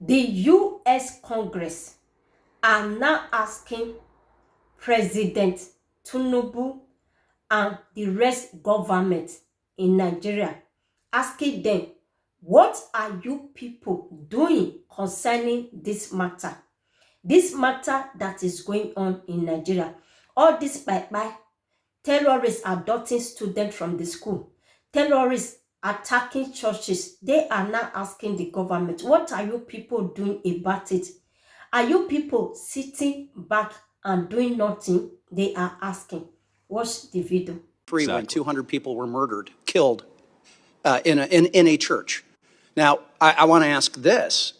The U.S. Congress are now asking President Tinubu and the rest government in Nigeria, asking them, what are you people doing concerning this matter? This matter that is going on in Nigeria. All this by terrorists abducting students from the school, terrorists attacking churches. They are now asking the government, what are you people doing about it? Are you people sitting back and doing nothing? They are asking. Watch the video. When 200 people were murdered, killed in a church. Now, I want to ask this.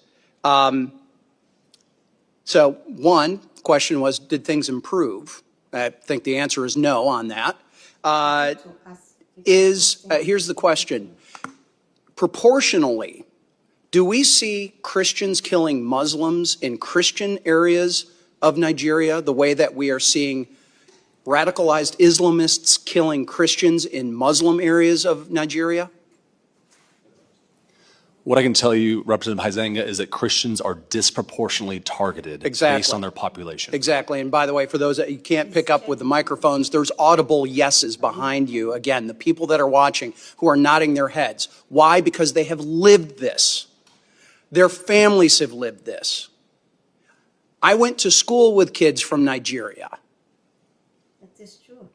So one question was, did things improve? I think the answer is no on that. Here's the question. Proportionally, do we see Christians killing Muslims in Christian areas of Nigeria the way that we are seeing radicalized Islamists killing Christians in Muslim areas of Nigeria? What I can tell you, Representative Huizenga, is that Christians are disproportionately targeted based on their population. Exactly. And by the way, for those that you can't pick up with the microphones, there's audible yeses behind you. Again, the people that are watching who are nodding their heads. Why? Because they have lived this. Their families have lived this. I went to school with kids from Nigeria. That is true.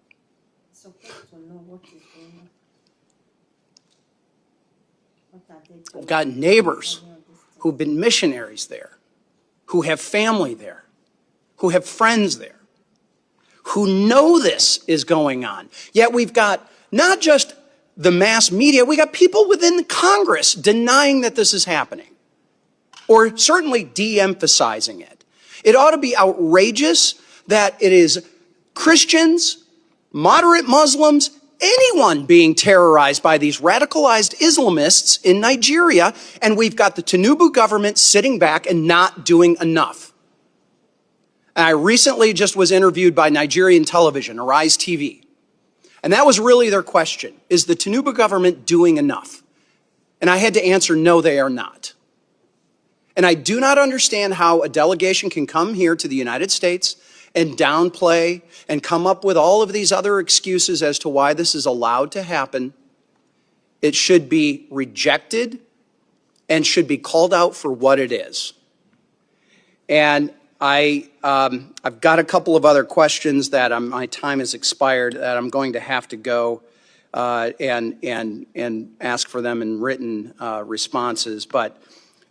It's supposed to know what is going on. I've got neighbors who've been missionaries there, who have family there, who have friends there, who know this is going on. Yet we've got not just the mass media, we got people within Congress denying that this is happening, or certainly de-emphasizing it. It ought to be outrageous that it is Christians, moderate Muslims, anyone being terrorized by these radicalized Islamists in Nigeria, and we've got the Tinubu government sitting back and not doing enough. And I recently just was interviewed by Nigerian television, Arise TV, and that was really their question. Is the Tinubu government doing enough? And I had to answer, no, they are not. And I do not understand how a delegation can come here to the United States and downplay and come up with all of these other excuses as to why this is allowed to happen. It should be rejected and should be called out for what it is. And I've got a couple of other questions that my time has expired that I'm going to have to go and ask for them in written responses. But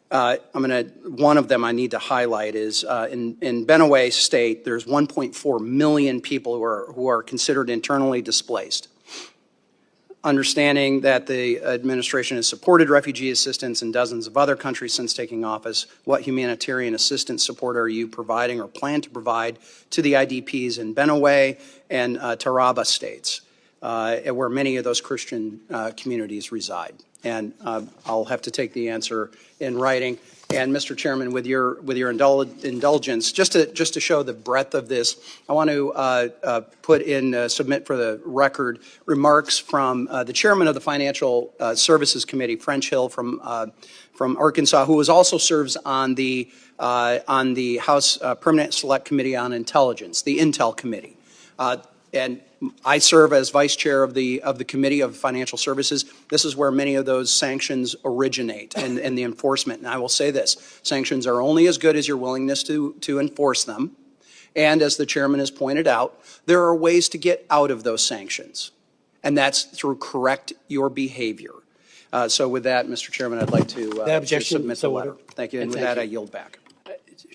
one of them I need to highlight is in Benue State, there's 1.4 million people who are considered internally displaced. Understanding that the administration has supported refugee assistance in dozens of other countries since taking office, what humanitarian assistance support are you providing or plan to provide to the IDPs in Benue and Taraba states, where many of those Christian communities reside? And I'll have to take the answer in writing. And Mr. Chairman, with your indulgence, just to show the breadth of this, I want to submit for the record remarks from the chairman of the Financial Services Committee, French Hill from Arkansas, who also serves on the House Permanent Select Committee on Intelligence, the Intel Committee. And I serve as vice chair of the Committee of Financial Services. This is where many of those sanctions originate and the enforcement. And I will say this, sanctions are only as good as your willingness to enforce them. And as the chairman has pointed out, there are ways to get out of those sanctions. And that's through correct your behavior. So with that, Mr. Chairman, I'd like to submit the letter. Thank you. And with that, I yield back.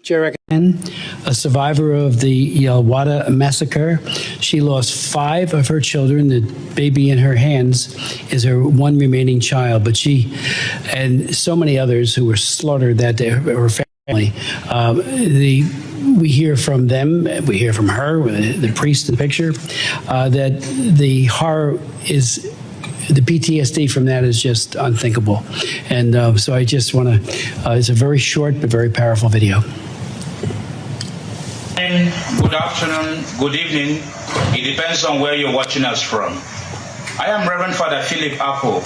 Chair, a survivor of the Yalwada massacre. She lost 5 of her children. The baby in her hands is her one remaining child. But she and so many others who were slaughtered that day, her family, we hear from them, we hear from her, the priest in the picture, that the horror is, the PTSD from that is just unthinkable. And so I just want to, it's a very short but very powerful video. Good afternoon, good evening. It depends on where you're watching us from. I am Reverend Father Philip Apple,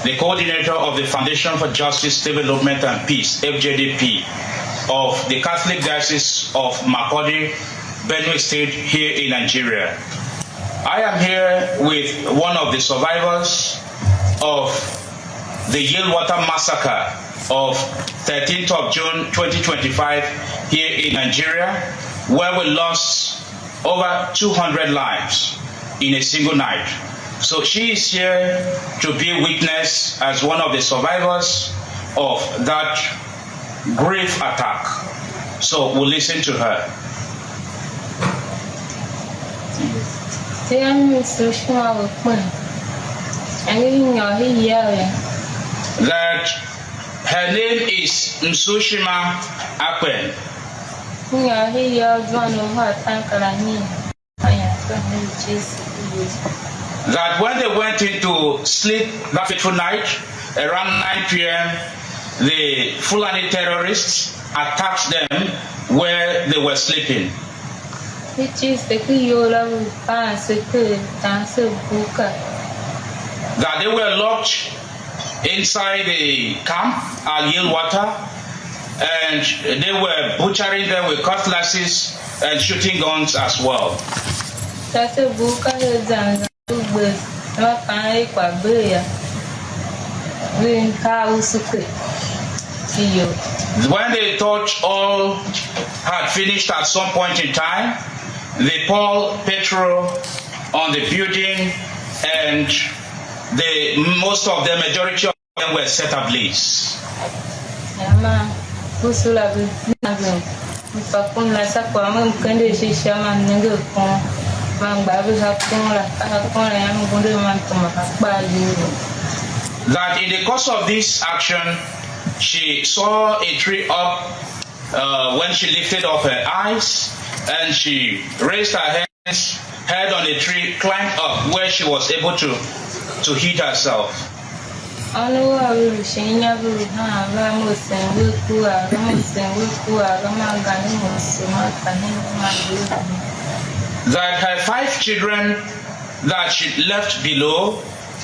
the coordinator of the Foundation for Justice, Development and Peace, FJDP, of the Catholic Diocese of Makurdi, Benue State, here in Nigeria. I am here with one of the survivors of the Yelwater massacre of 13th of June 2025 here in Nigeria, where we lost over 200 lives in a single night. So she is here to be witness as one of the survivors of that grave attack. So we'll listen to her. That her name is Nsushima Akpen. That when they went into sleep that fateful night, around 9 p.m., the Fulani terrorists attacked them where they were sleeping. That they were locked inside the camp at Yelwater, and they were butchering them with cutlasses and shooting guns as well. When they thought all had finished at some point in time, they poured petrol on the building, and most of the majority of them were set ablaze. That in the course of this action, she saw a tree up when she lifted up her eyes, and she raised her hands, head on the tree, climbed up where she was able to heat herself. That her 5 children that she left below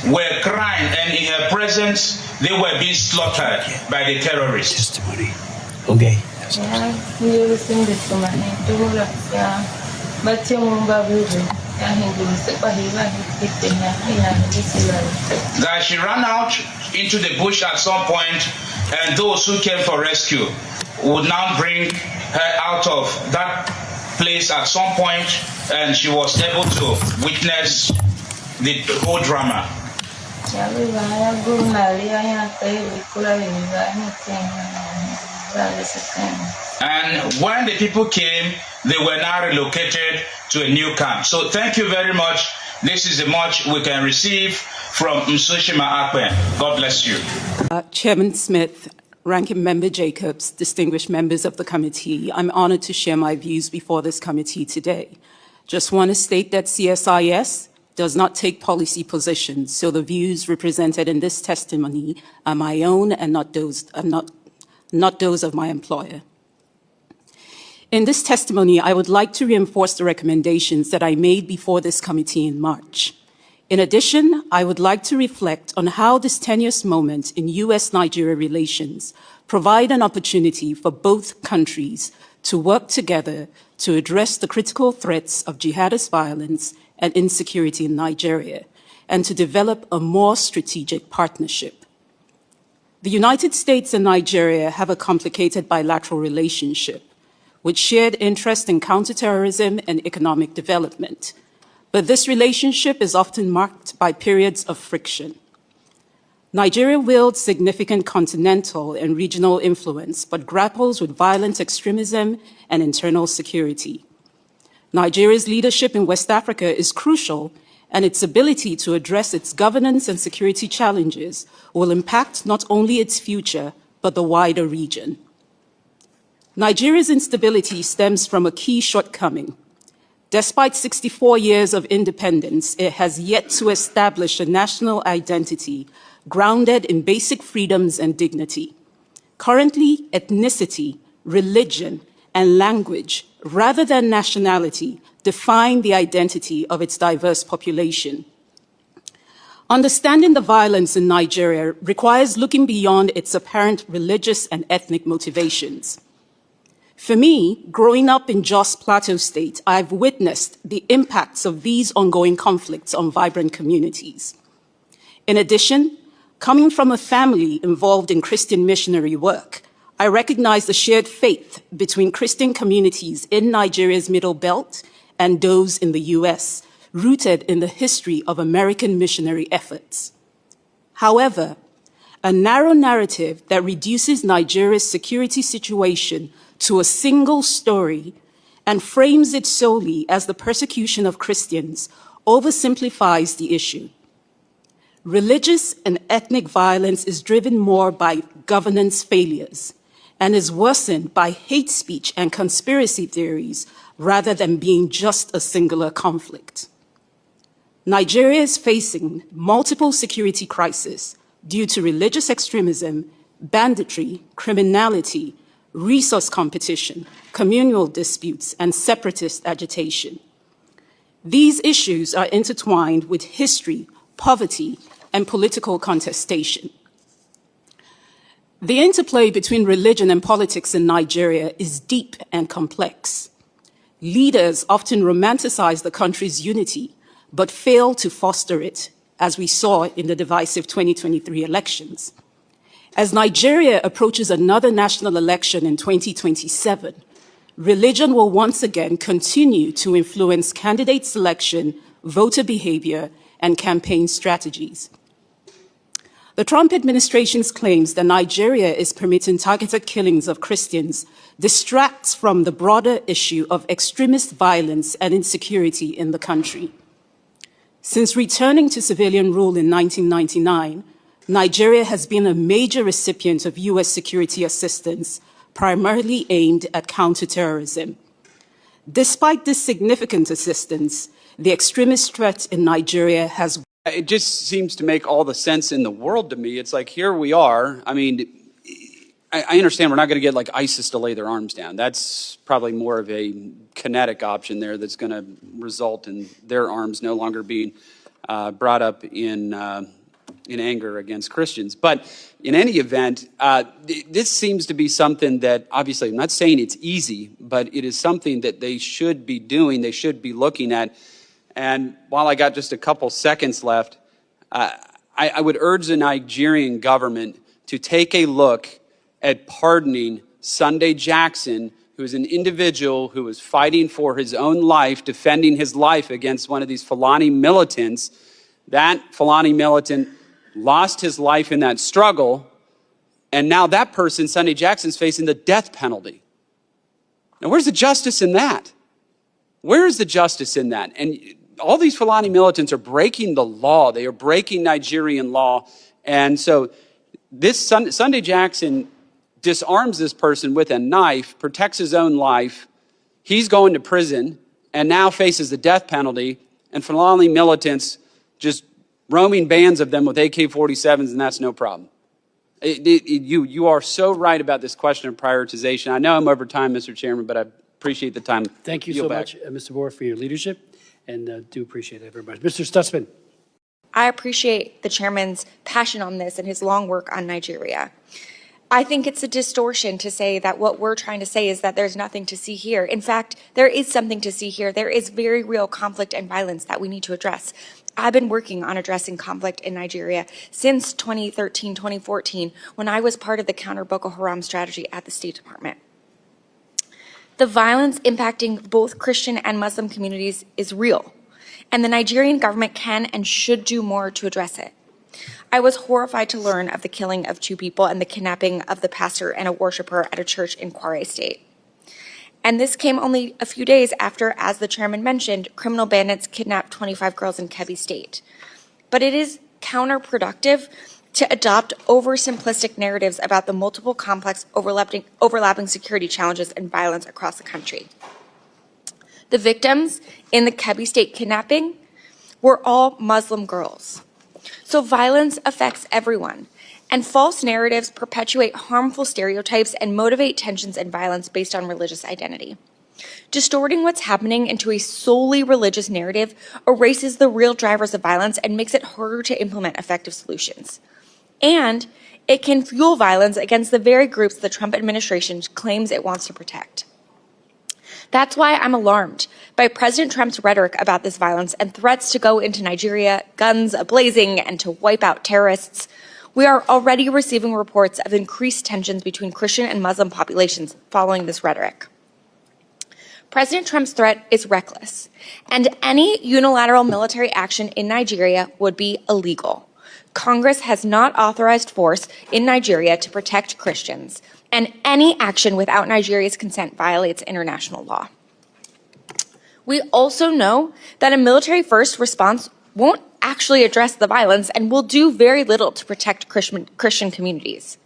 were crying, and in her presence they were being slaughtered by the terrorists. Testimony. Okay. That she ran out into the bush at some point, and those who came for rescue would now bring her out of that place at some point, and she was able to witness the whole drama. And when the people came, they were now relocated to a new camp. So thank you very much. This is the much we can receive from Nsushima Akpen. God bless you. Chairman Smith, Ranking Member Jacobs, distinguished members of the committee, I'm honored to share my views before this committee today. Just want to state that CSIS does not take policy positions, so the views represented in this testimony are my own and not those of my employer. In this testimony, I would like to reinforce the recommendations that I made before this committee in March. In addition, I would like to reflect on how this tenuous moment in U.S.-Nigeria relations provide an opportunity for both countries to work together to address the critical threats of jihadist violence and insecurity in Nigeria, and to develop a more strategic partnership. The United States and Nigeria have a complicated bilateral relationship with shared interest in counterterrorism and economic development. But this relationship is often marked by periods of friction. Nigeria wields significant continental and regional influence, but grapples with violent extremism and internal security. Nigeria's leadership in West Africa is crucial, and its ability to address its governance and security challenges will impact not only its future, but the wider region. Nigeria's instability stems from a key shortcoming. Despite 64 years of independence, it has yet to establish a national identity grounded in basic freedoms and dignity. Currently, ethnicity, religion, and language, rather than nationality, define the identity of its diverse population. Understanding the violence in Nigeria requires looking beyond its apparent religious and ethnic motivations. For me, growing up in Jos Plateau State, I've witnessed the impacts of these ongoing conflicts on vibrant communities. In addition, coming from a family involved in Christian missionary work, I recognize the shared faith between Christian communities in Nigeria's Middle Belt and those in the U.S., rooted in the history of American missionary efforts. However, a narrow narrative that reduces Nigeria's security situation to a single story and frames it solely as the persecution of Christians oversimplifies the issue. Religious and ethnic violence is driven more by governance failures and is worsened by hate speech and conspiracy theories rather than being just a singular conflict. Nigeria is facing multiple security crises due to religious extremism, banditry, criminality, resource competition, communal disputes, and separatist agitation. These issues are intertwined with history, poverty, and political contestation. The interplay between religion and politics in Nigeria is deep and complex. Leaders often romanticize the country's unity, but fail to foster it, as we saw in the divisive 2023 elections. As Nigeria approaches another national election in 2027, religion will once again continue to influence candidate selection, voter behavior, and campaign strategies. The Trump administration's claims that Nigeria is permitting targeted killings of Christians distracts from the broader issue of extremist violence and insecurity in the country. Since returning to civilian rule in 1999, Nigeria has been a major recipient of U.S. security assistance, primarily aimed at counterterrorism. Despite this significant assistance, the extremist threat in Nigeria has... It just seems to make all the sense in the world to me. It's like, here we are. I mean, I understand we're not going to get like ISIS to lay their arms down. That's probably more of a kinetic option there that's going to result in their arms no longer being brought up in anger against Christians. But in any event, this seems to be something that, obviously, I'm not saying it's easy, but it is something that they should be doing, they should be looking at. And while I got just a couple seconds left, I would urge the Nigerian government to take a look at pardoning Sunday Jackson, who is an individual who was fighting for his own life, defending his life against one of these Fulani militants. That Fulani militant lost his life in that struggle, and now that person, Sunday Jackson, is facing the death penalty. Now, where's the justice in that? Where is the justice in that? And all these Fulani militants are breaking the law. They are breaking Nigerian law. And so this Sunday Jackson disarms this person with a knife, protects his own life. He's going to prison and now faces the death penalty. And Fulani militants just roaming bands of them with AK-47s, and that's no problem. You are so right about this question of prioritization. I know I'm over time, Mr. Chairman, but I appreciate the time. Thank you so much, Mr. Bohr, for your leadership, and do appreciate it very much. Mr. Stutzman. I appreciate the chairman's passion on this and his long work on Nigeria. I think it's a distortion to say that what we're trying to say is that there's nothing to see here. In fact, there is something to see here. There is very real conflict and violence that we need to address. I've been working on addressing conflict in Nigeria since 2013, 2014, when I was part of the counter Boko Haram strategy at the State Department. The violence impacting both Christian and Muslim communities is real, and the Nigerian government can and should do more to address it. I was horrified to learn of the killing of 2 people and the kidnapping of the pastor and a worshiper at a church in Kwara State. And this came only a few days after, as the chairman mentioned, criminal bandits kidnapped 25 girls in Kebbi State. But it is counterproductive to adopt oversimplistic narratives about the multiple complex overlapping security challenges and violence across the country. The victims in the Kebbi State kidnapping were all Muslim girls. So violence affects everyone, and false narratives perpetuate harmful stereotypes and motivate tensions and violence based on religious identity. Distorting what's happening into a solely religious narrative erases the real drivers of violence and makes it harder to implement effective solutions. And it can fuel violence against the very groups the Trump administration claims it wants to protect. That's why I'm alarmed by President Trump's rhetoric about this violence and threats to go into Nigeria, guns a-blazing, and to wipe out terrorists. We are already receiving reports of increased tensions between Christian and Muslim populations following this rhetoric. President Trump's threat is reckless, and any unilateral military action in Nigeria would be illegal. Congress has not authorized force in Nigeria to protect Christians, and any action without Nigeria's consent violates international law. We also know that a military-first response won't actually address the violence and will do very little to protect Christian communities.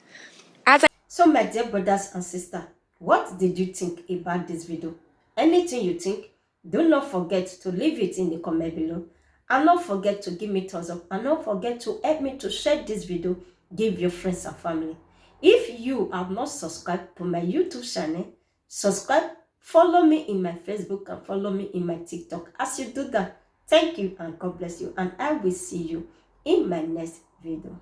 So my dear brothers and sisters, what did you think about this video? Anything you think, do not forget to leave it in the comment below. And don't forget to give me thumbs up. And don't forget to help me to share this video, give your friends and family. If you have not subscribed to my YouTube channel, subscribe, follow me in my Facebook and follow me in my TikTok. As you do that, thank you and God bless you. And I will see you in my next video.